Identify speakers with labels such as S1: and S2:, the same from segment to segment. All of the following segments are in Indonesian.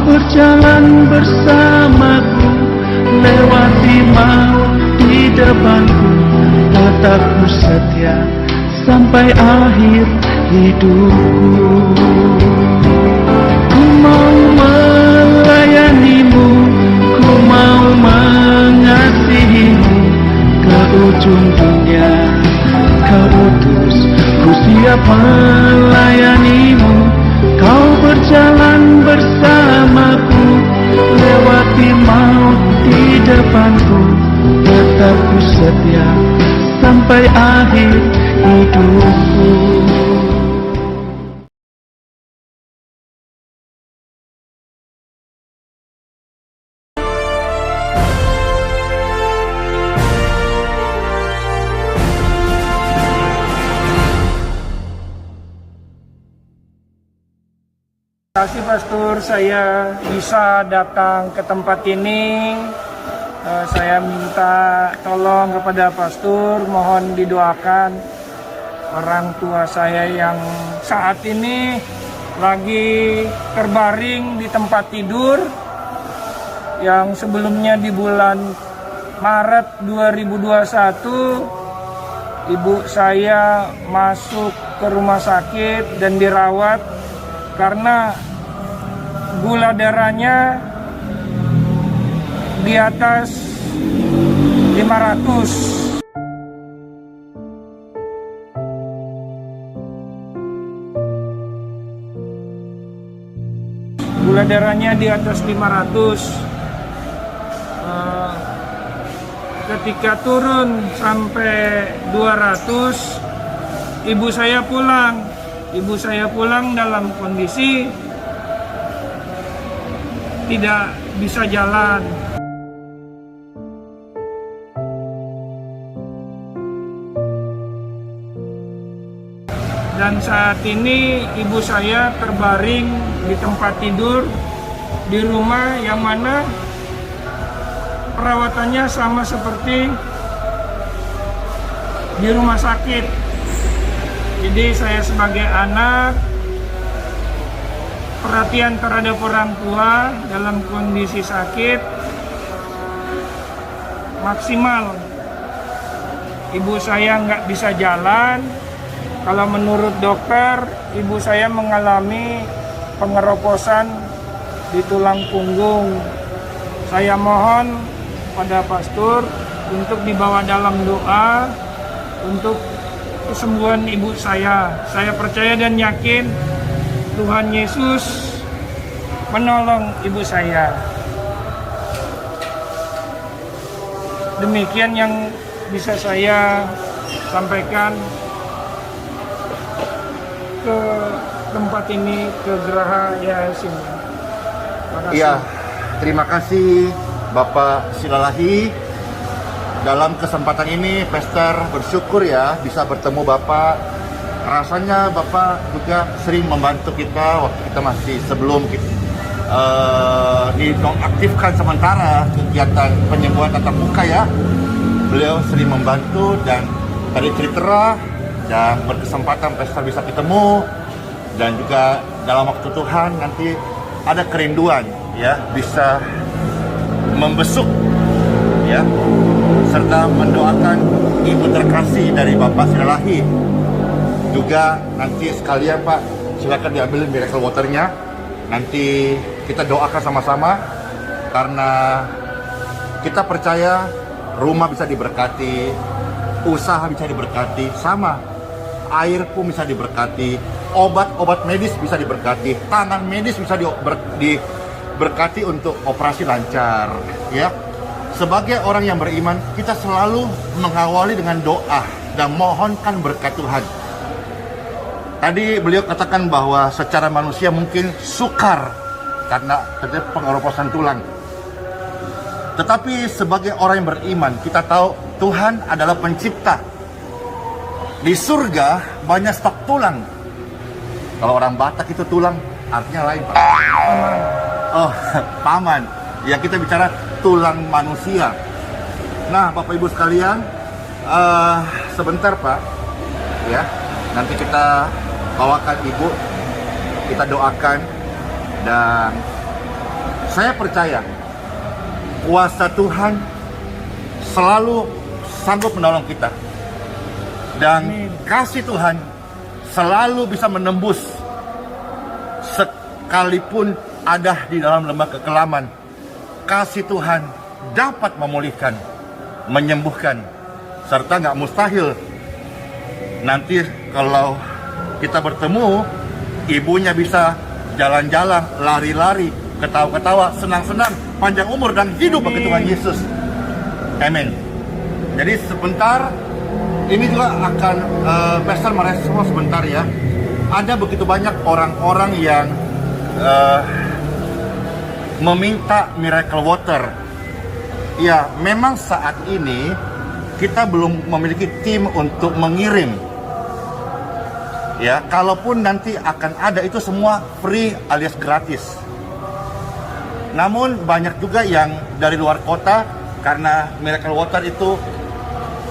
S1: berjalan bersamaku, lewati maut di depanku, tetap ku setia sampai akhir hidupku. Ku mau melayanimu, ku mau mengasihimu, ke ujung dunia kau utus, ku siap melayanimu. Kau berjalan bersamaku, lewati maut di depanku, tetap ku setia sampai akhir hidupku.
S2: Terima kasih Pastor, saya bisa datang ke tempat ini. Saya minta tolong kepada Pastor, mohon didoakan orang tua saya yang saat ini lagi terbaring di tempat tidur, yang sebelumnya di bulan Maret 2021 ibu saya masuk ke rumah sakit dan dirawat karena gula darahnya di atas 500. Gula darahnya di atas 500. Ketika turun sampai 200, ibu saya pulang. Ibu saya pulang dalam kondisi tidak bisa jalan. Dan saat ini ibu saya terbaring di tempat tidur di rumah yang mana perawatannya sama seperti di rumah sakit. Jadi saya sebagai anak, perhatian terhadap orang tua dalam kondisi sakit maksimal. Ibu saya nggak bisa jalan. Kalau menurut dokter, ibu saya mengalami pengeroposan di tulang punggung. Saya mohon pada Pastor untuk dibawa dalam doa untuk kesembuhan ibu saya. Saya percaya dan yakin Tuhan Yesus menolong ibu saya. Demikian yang bisa saya sampaikan ke tempat ini, ke Geraha Yasin.
S3: Iya, terima kasih Bapak Silalahi. Dalam kesempatan ini, Pastor bersyukur ya bisa bertemu Bapak. Rasanya Bapak juga sering membantu kita waktu kita masih sebelum dinonaktifkan sementara kegiatan penyembuhan tatap muka ya. Beliau sering membantu dan tadi cerita dan berkesempatan Pastor bisa ketemu, dan juga dalam waktu Tuhan nanti ada kerinduan ya bisa membesuk ya, serta mendoakan ibu terkasih dari Bapak Silalahi. Juga nanti sekalian Pak, silakan diambil miracle waternya. Nanti kita doakan sama-sama, karena kita percaya rumah bisa diberkati, usaha bisa diberkati, sama air pun bisa diberkati, obat-obat medis bisa diberkati, tangan medis bisa diberkati untuk operasi lancar ya. Sebagai orang yang beriman, kita selalu mengawali dengan doa dan mohonkan berkat Tuhan. Tadi beliau katakan bahwa secara manusia mungkin sukar karena terjadi pengeroposan tulang. Tetapi sebagai orang yang beriman, kita tahu Tuhan adalah pencipta. Di surga banyak stok tulang. Kalau orang Batak itu tulang artinya lain, Pak. Oh, paman. Ya, kita bicara tulang manusia. Nah, Bapak Ibu sekalian, sebentar Pak, ya, nanti kita bawakan Ibu, kita doakan, dan Saya percaya kuasa Tuhan selalu sanggup menolong kita. Dan kasih Tuhan selalu bisa menembus sekalipun ada di dalam lembah kekelaman. Kasih Tuhan dapat memulihkan, menyembuhkan, serta nggak mustahil nanti kalau kita bertemu, ibunya bisa jalan-jalan, lari-lari, ketawa-ketawa, senang-senang, panjang umur dan hidup bagi Tuhan Yesus. Amin. Jadi sebentar ini juga akan Pastor merespon sebentar ya. Ada begitu banyak orang-orang yang meminta miracle water. Ya, memang saat ini kita belum memiliki tim untuk mengirim. Ya, kalaupun nanti akan ada, itu semua free alias gratis. Namun banyak juga yang dari luar kota, karena miracle water itu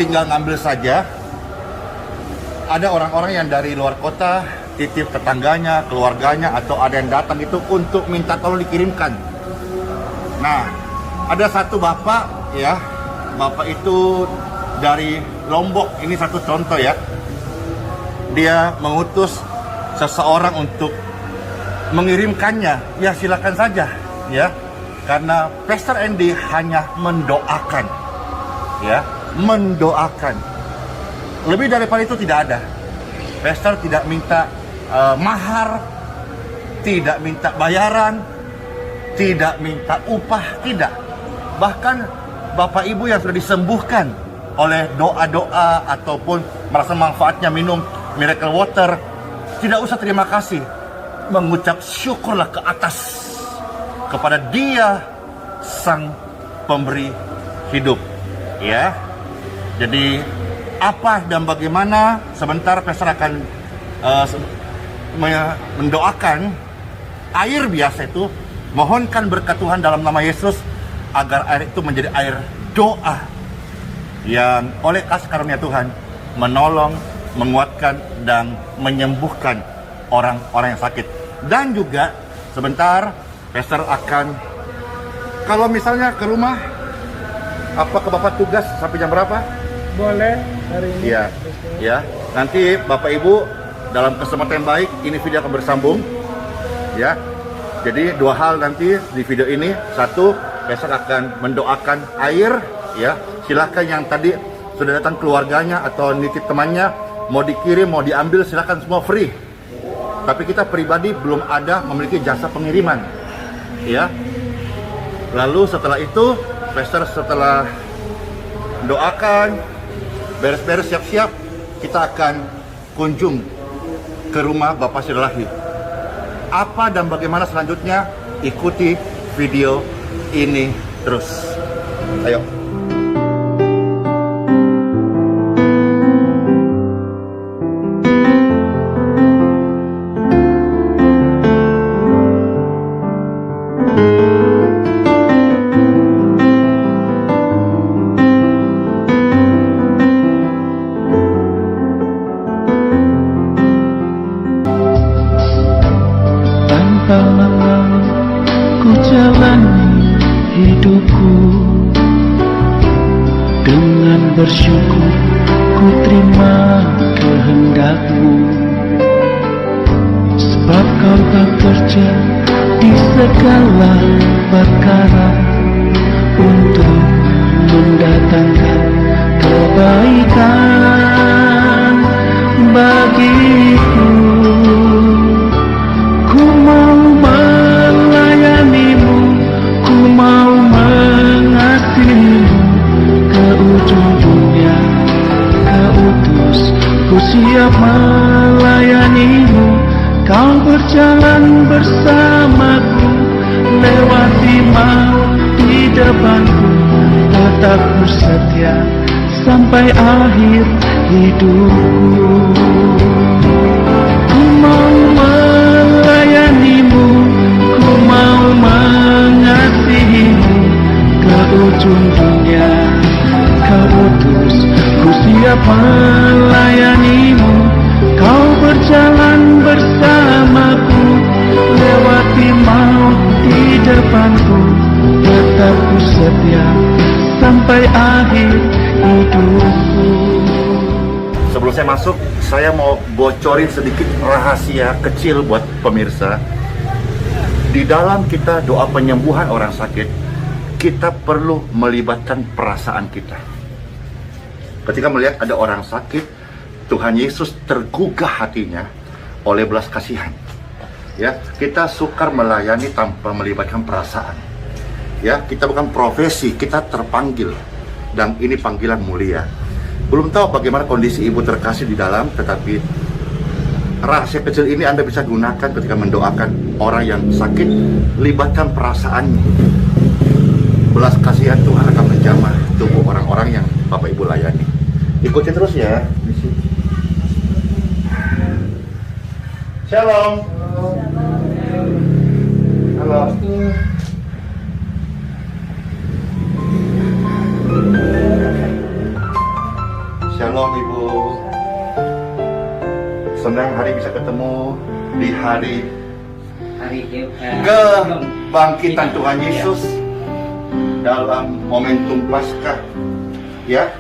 S3: tinggal ngambil saja. Ada orang-orang yang dari luar kota titip tetangganya, keluarganya, atau ada yang datang itu untuk minta tolong dikirimkan. Nah, ada satu bapak ya, bapak itu dari Lombok, ini satu contoh ya. Dia mengutus seseorang untuk mengirimkannya. Ya silakan saja ya, karena Pastor Andy hanya mendoakan ya, mendoakan. Lebih daripada itu tidak ada. Pastor tidak minta mahar, tidak minta bayaran, tidak minta upah, tidak. Bahkan Bapak Ibu yang sudah disembuhkan oleh doa-doa ataupun merasa manfaatnya minum miracle water, tidak usah terima kasih, mengucap syukurlah ke atas kepada Dia Sang Pemberi hidup ya. Jadi apa dan bagaimana sebentar Pastor akan mendoakan air biasa itu, mohonkan berkat Tuhan dalam nama Yesus agar air itu menjadi air doa yang oleh kasih karunia Tuhan menolong, menguatkan dan menyembuhkan orang-orang yang sakit. Dan juga sebentar Pastor akan, kalau misalnya ke rumah, apa ke Bapak tugas sampai jam berapa?
S2: Boleh hari ini.
S3: Iya, ya. Nanti Bapak Ibu dalam kesempatan yang baik ini video akan bersambung, ya. Jadi dua hal nanti di video ini. Satu, Pastor akan mendoakan air, ya. Silakan yang tadi sudah datang keluarganya atau nitip temannya, mau dikirim, mau diambil, silakan, semua free. Tapi kita pribadi belum ada memiliki jasa pengiriman, ya. Lalu setelah itu, Pastor setelah doakan, beres-beres, siap-siap, kita akan kunjung ke rumah Bapak Sirlahi. Apa dan bagaimana selanjutnya, ikuti video ini terus. Ayo.
S1: Tanpa lelah ku jalani hidupku, dengan bersyukur ku terima kehendak-Mu. Sebab Kau bekerja di segala perkara untuk mendatangkan kebaikan bagiku. Ku mau melayani-Mu, ku mau mengasihi-Mu, ke ujung dunia Kau utus, ku siap melayani-Mu. Kau berjalan bersamaku, lewati maut di depanku, tetap ku setia sampai akhir hidupku. Ku mau melayani-Mu, ku mau mengasihi-Mu, ke ujung dunia Kau utus, ku siap melayani-Mu. Kau berjalan bersamaku, lewati maut di depanku, setia sampai akhir hidupku.
S3: Sebelum saya masuk, saya mau bocorin sedikit rahasia kecil buat pemirsa. Di dalam kita doa penyembuhan orang sakit, kita perlu melibatkan perasaan kita. Ketika melihat ada orang sakit, Tuhan Yesus tergugah hatinya oleh belas kasihan. Ya, kita sukar melayani tanpa melibatkan perasaan. Ya, kita bukan profesi, kita terpanggil, dan ini panggilan mulia. Belum tahu bagaimana kondisi ibu terkasih di dalam, tetapi rahasia kecil ini Anda bisa gunakan ketika mendoakan orang yang sakit. Libatkan perasaannya. Belas kasihan Tuhan akan menjamah tubuh orang-orang yang Bapak Ibu layani. Ikuti terus ya. Shalom. Halo. Shalom Ibu. Senang hari bisa ketemu di hari kebangkitan Tuhan Yesus dalam momentum Paskah. Ya,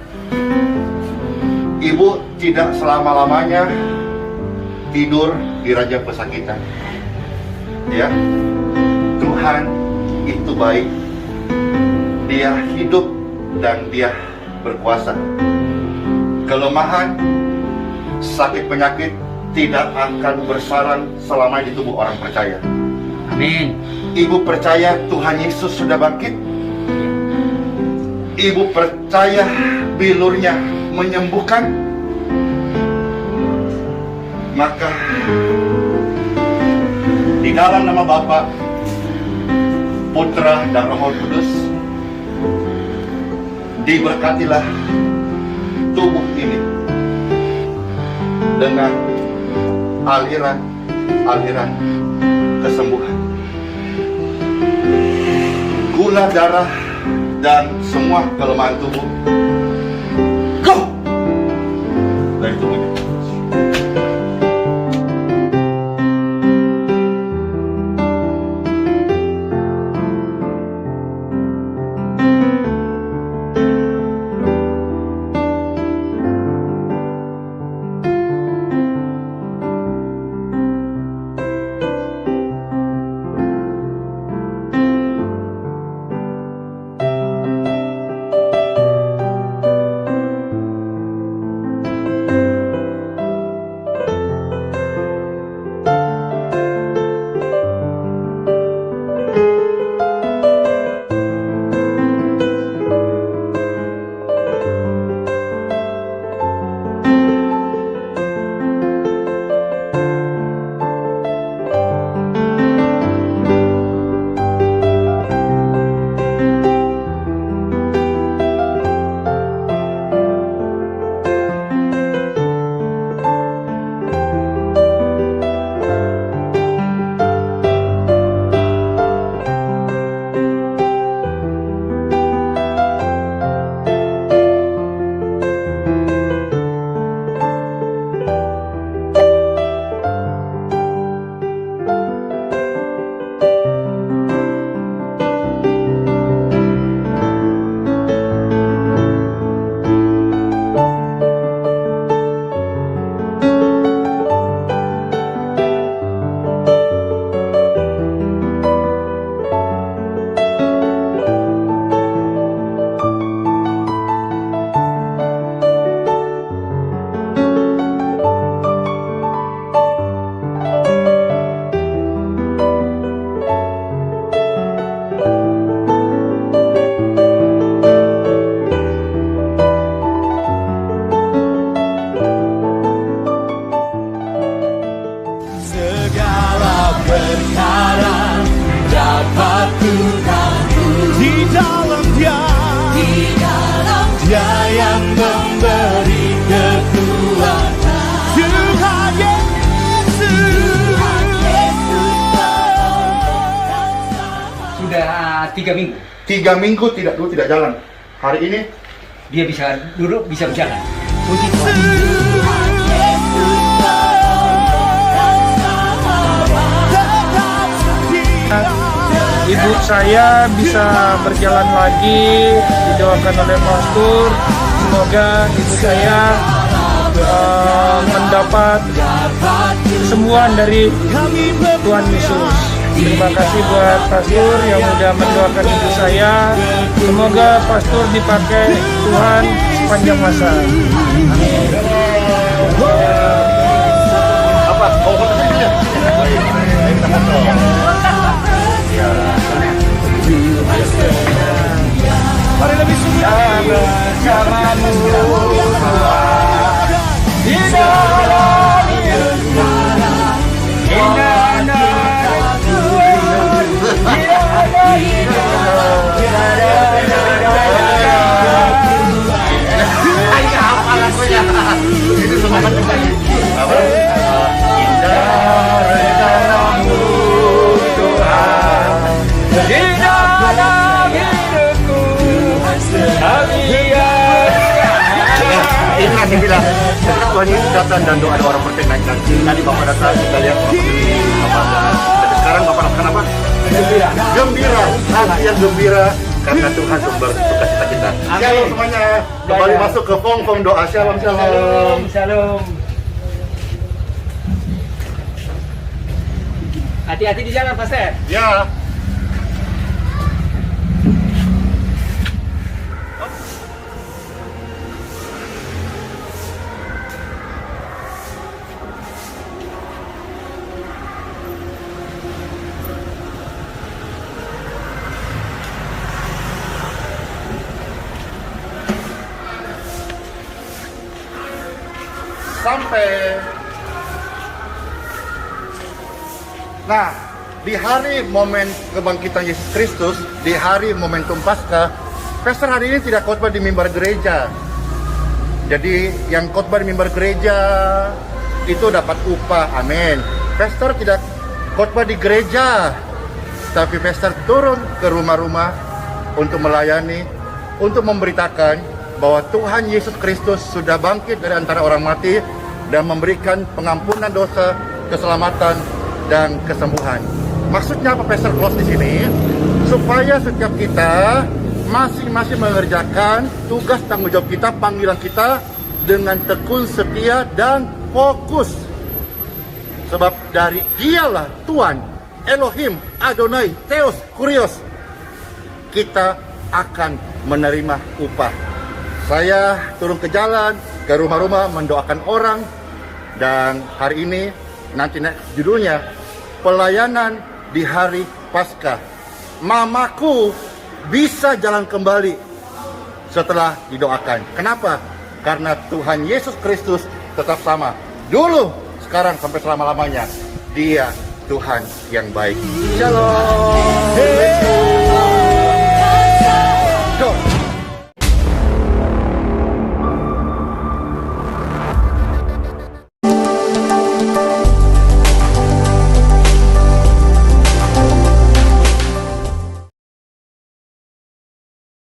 S3: Ibu tidak selama-lamanya tidur di ranjang pesakitan. Ya, Tuhan itu baik. Dia hidup dan Dia berkuasa. Kelemahan, sakit penyakit tidak akan bersarang selama di tubuh orang percaya.
S4: Amin.
S3: Ibu percaya Tuhan Yesus sudah bangkit? Ibu percaya bilurnya menyembuhkan? Maka di dalam nama Bapa, Putra dan Roh Kudus, diberkatilah tubuh ini dengan aliran kesembuhan. Gula darah dan semua kelemahan tubuh, go dari tubuhnya.
S4: Sudah 3 minggu.
S3: 3 minggu tidak jalan. Hari ini
S4: Dia bisa duduk, bisa berjalan. Puji Tuhan.
S2: ibu saya bisa berjalan lagi, didoakan oleh pastor. Semoga ibu saya mendapat kesembuhan dari Tuhan Yesus. Terima kasih buat pastor yang sudah mendoakan ibu saya. Semoga pastor dipakai Tuhan sepanjang masa. Amin.
S3: Apa? Oh, fotonya. Kita foto. Ya.
S2: Mari lebih suka bersamamu di dalam hidupku. Indahnya Tuhan di dalam hidupku.
S3: Ini semangat juga. Apa?
S2: Indah rencanamu Tuhan di dalam hidupku.
S3: Ini nanti bilang, setelah Tuhan Yesus datang dan doa orang percaya naik dan tadi Bapak datang kita lihat Bapak berdiri, tapi sekarang Bapak lakukan apa? Gembira. Gembira. Hati yang gembira karena Tuhan sumber sukacita kita. Shalom semuanya. Kembali masuk ke Fong doa. Shalom shalom.
S4: Shalom. Hati-hati di jalan, Pastor.
S3: Ya. Sampai. Nah, di hari momen kebangkitan Yesus Kristus, di hari momentum Paskah, pastor hari ini tidak khotbah di mimbar gereja. Jadi yang khotbah di mimbar gereja itu dapat upah, amin. Pastor tidak khotbah di gereja, tapi pastor turun ke rumah-rumah untuk melayani, untuk memberitakan bahwa Tuhan Yesus Kristus sudah bangkit dari antara orang mati dan memberikan pengampunan dosa, keselamatan, dan kesembuhan. Maksudnya apa pastor close di sini? Supaya setiap kita masing-masing mengerjakan tugas tanggung jawab kita, panggilan kita dengan tekun, setia, dan fokus. Sebab dari Dialah Tuhan, Elohim, Adonai, Theos, Kurios, kita akan menerima upah. Saya turun ke jalan, ke rumah-rumah mendoakan orang. Dan hari ini nanti judulnya pelayanan di hari Paskah. Mamaku bisa jalan kembali setelah didoakan. Kenapa? Karena Tuhan Yesus Kristus tetap sama. Dulu, sekarang, sampai selama-lamanya. Dia Tuhan yang baik. Shalom.